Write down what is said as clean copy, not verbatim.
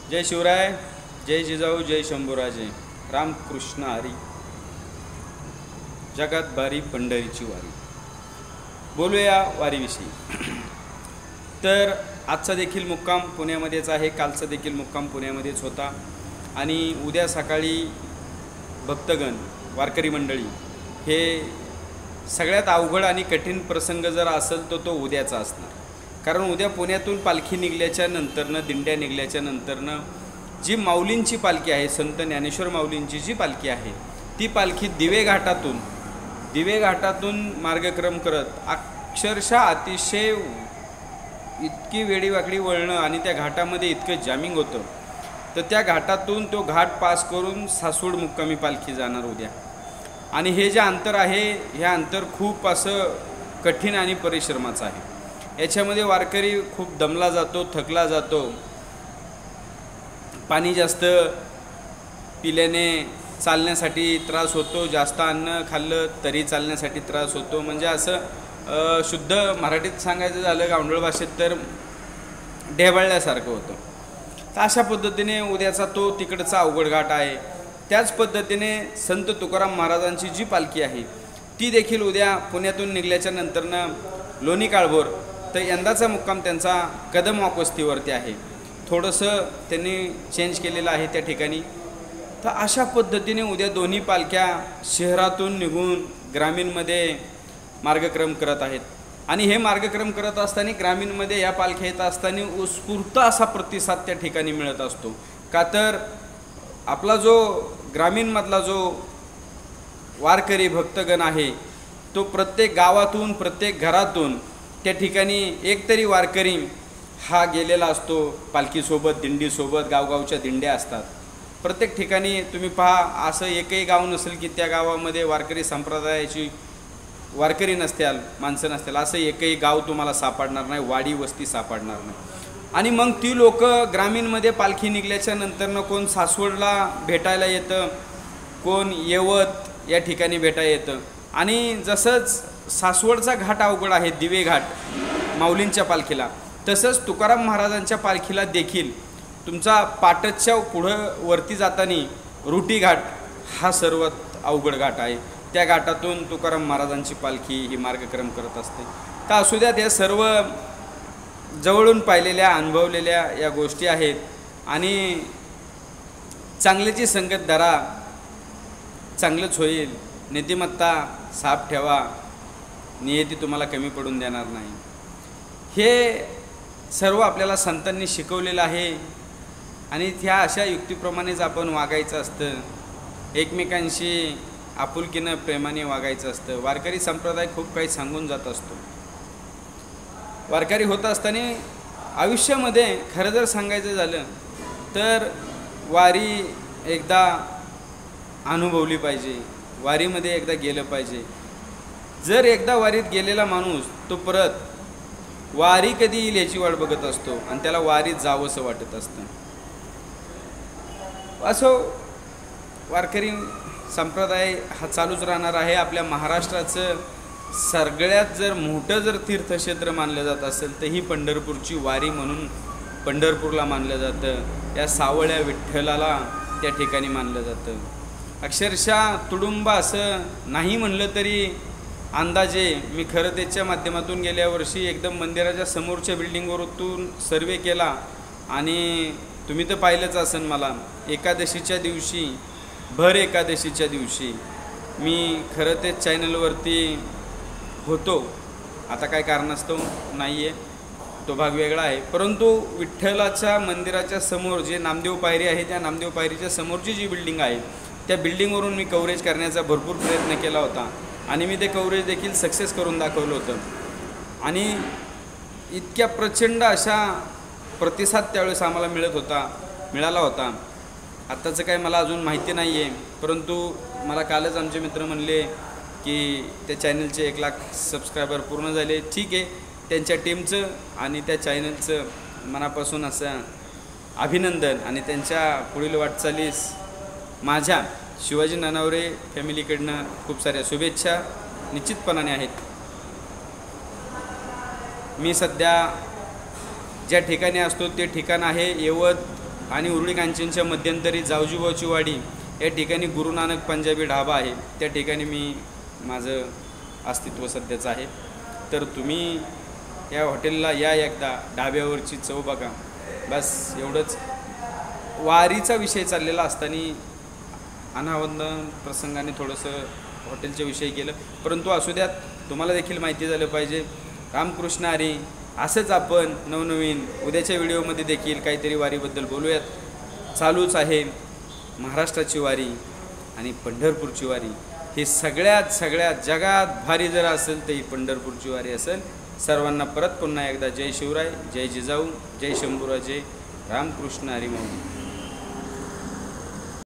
जय शिवराय, जय जिजाऊ, जय शंभूराजे, रामकृष्ण हरी, जगात बारी पंढरीची वारी. बोलूया वारीविषयी. तर आजचा देखील मुक्काम पुण्यामध्येच आहे, कालचा देखील मुक्काम पुण्यामध्येच होता. आणि उद्या सकाळी भक्तगण, वारकरी मंडळी, हे सगळ्यात अवघड आणि कठीण प्रसंग जर असेल तर तो उद्याचा असणार. कारण उद्या पुण्यातून पालखी निघल्याच्या नंतरनं, दिंड्या निघल्याच्या नंतरनं जी माऊलींची पालखी आहे, संत ज्ञानेश्वर माऊलींची जी पालखी आहे, ती पालखी दिवे घाटातून मार्गक्रम करत अक्षरशः अतिशय इतकी वेडीवाकडी वळणं आणि त्या घाटामध्ये इतकं जामिंग होतं, तर त्या घाटातून तो घाट पास करून सासवड मुक्कामी पालखी जाणार उद्या. आणि हे जे अंतर आहे, हे अंतर खूप असं कठीण आणि परिश्रमाचं आहे. याच्यामध्ये वारकरी खूप दमला जातो, थकला जातो. पाणी जास्त पिल्याने चालण्यासाठी त्रास होतो, जास्त अन्न खाल्लं तरी चालण्यासाठी त्रास होतो. म्हणजे असं शुद्ध मराठीत सांगायचं झालं, गावंढळ भाषेत तर ढेबळल्यासारखं होतं. तर अशा पद्धतीने उद्याचा तो तिकडचा अवघड घाट आहे. त्याच पद्धतीने संत तुकाराम महाराजांची जी पालखी आहे, ती देखील उद्या पुण्यातून निघल्याच्या नंतरनं लोणी काळभोर, तर यंदाचा मुक्काम त्यांचा कदम वस्तीवरती आहे. थोडंसं त्यांनी चेंज केलेलं आहे त्या ठिकाणी. तर अशा पद्धतीने उद्या दोन्ही पालख्या शहरातून निघून ग्रामीणमध्ये मार्गक्रम करत आहेत. आणि हे मार्गक्रम करत असताना ग्रामीणमध्ये या पालख्या येत असताना उत्स्फूर्त असा प्रतिसाद त्या ठिकाणी मिळत असतो. का तर आपला जो ग्रामीणमधला जो वारकरी भक्तगण आहे, तो प्रत्येक गावातून, प्रत्येक घरातून त्या ठिकाणी एकतरी वारकरी हा गेलेला असतो. पालखीसोबत, दिंडीसोबत, गावगावच्या दिंड्या असतात. प्रत्येक ठिकाणी तुम्ही पहा, असं एकही गाव नसेल की त्या गावामध्ये वारकरी संप्रदायाची वारकरी नसत्याल, माणसं नसतील, असं एकही गाव तुम्हाला सापडणार नाही, वाडी वस्ती सापडणार नाही. आणि मग ती लोक ग्रामीणमध्ये पालखी निघल्याच्या नंतरनं कोण सासवडला भेटायला येतं, कोण येवत या ठिकाणी भेटायला येतं. आणि जसंच सासवडचा घाट अवघड आहे, दिवे घाट माऊलींच्या पालखीला, तसंच तुकाराम महाराजांच्या पालखीला देखील तुमचा पाटसच्या पुढं वरती जाताना रुटी घाट हा सर्वात अवघड घाट आहे. त्या घाटातून तुकाराम महाराजांची पालखी ही मार्गक्रम करत असते. तर असू द्यात, या सर्व जवळून पाहिलेल्या, अनुभवलेल्या या गोष्टी आहेत. आणि चांगल्याची संगत धरा, चांगलंच होईल. नीतिमत्ता साफ ठेवा, नियती तुम्हाला कमी पडून देणार नाही. हे सर्व आपल्याला संतांनी शिकवलेलं आहे. आणि त्या अशा युक्तीप्रमाणेच आपण वागायचं असतं, एकमेकांशी आपुलकीनं, प्रेमाने वागायचं असतं. वारकरी संप्रदाय खूप काही सांगून जात असतो. वारकरी होत असताना आयुष्यामध्ये खरं जर सांगायचं झालं तर वारी एकदा अनुभवली पाहिजे, वारीमध्ये एकदा गेलं पाहिजे. जर एकदा वारीत गेलेला माणूस तो परत वारी कधी येईल याची वाट बघत असतो आणि त्याला वारीत जावंसं वाटत असतं. असं वारकरी संप्रदाय हा चालूच राहणार आहे. आपल्या महाराष्ट्राचं सगळ्यात जर मोठं जर तीर्थक्षेत्र मानलं जात असेल तर ही पंढरपूरची वारी म्हणून पंढरपूरला मानलं जातं. या सावळ्या विठ्ठलाला त्या ठिकाणी मानलं जातं. अक्षरशः तुडुंब असं नाही म्हणलं तरी अंदाजे, मी खरं त्याच्या माध्यमातून गेल्या वर्षी एकदम मंदिराच्या समोरच्या बिल्डिंगवरून सर्वे केला. आणि तुम्ही तर पाहिलंच असेल, मला एकादशीच्या दिवशी, भर एकादशीच्या दिवशी मी खरं ते चॅनलवरती होतो. आता काय कारणास्तव नाही आहे, तो भाग वेगळा आहे. परंतु विठ्ठलाच्या मंदिराच्या समोर जे नामदेव पायरी आहे, त्या नामदेव पायरीच्या समोरची जी बिल्डिंग आहे, त्या बिल्डिंगवरून मी कव्हरेज करण्याचा भरपूर प्रयत्न केला होता. आणि मी ते कव्हरेज देखील सक्सेस करून दाखवलं होतं. आणि इतक्या प्रचंड अशा प्रतिसाद त्यावेळेस आम्हाला मिळाला होता. आत्ताचं काय मला अजून माहिती नाही आहे, परंतु मला कालच आमचे मित्र म्हणले की त्या चॅनलचे 1 लाख सबस्क्रायबर पूर्ण झाले. ठीक आहे, त्यांच्या टीमचं आणि त्या चॅनलचं मनापासून असं अभिनंदन. आणि त्यांच्या पुढील वाटचालीस माझ्या शिवाजी ननावरे फॅमिलीकडनं खूप साऱ्या शुभेच्छा निश्चितपणाने आहेत. मी सध्या ज्या ठिकाणी असतो ते ठिकाण आहे येवत आणि उरुळी कांचनच्या मध्यंतरी जावजीबाची वाडी या ठिकाणी गुरु नानक पंजाबी ढाबा आहे, त्या ठिकाणी मी माझं अस्तित्व सध्याचं आहे. तर तुम्ही या हॉटेलला या, एकदा ढाब्यावरची चव बघा. बस एवढंच. वारीचा विषय चाललेला असताना अनावंदन प्रसंगाने थोडंसं हॉटेलच्या विषयी केलं, परंतु असू द्यात, तुम्हाला देखील माहिती झालं पाहिजे. रामकृष्ण हरी. असंच आपण नवनवीन उद्याच्या व्हिडिओमध्ये देखील काहीतरी वारीबद्दल बोलूयात. चालूच आहे महाराष्ट्राची वारी आणि पंढरपूरची वारी. ही सगळ्यात जगात भारी जर असेल तर ही पंढरपूरची वारी असेल. सर्वांना परत पुन्हा एकदा जय शिवराय, जय जिजाऊ, जय शंभूराजे, रामकृष्ण हरी.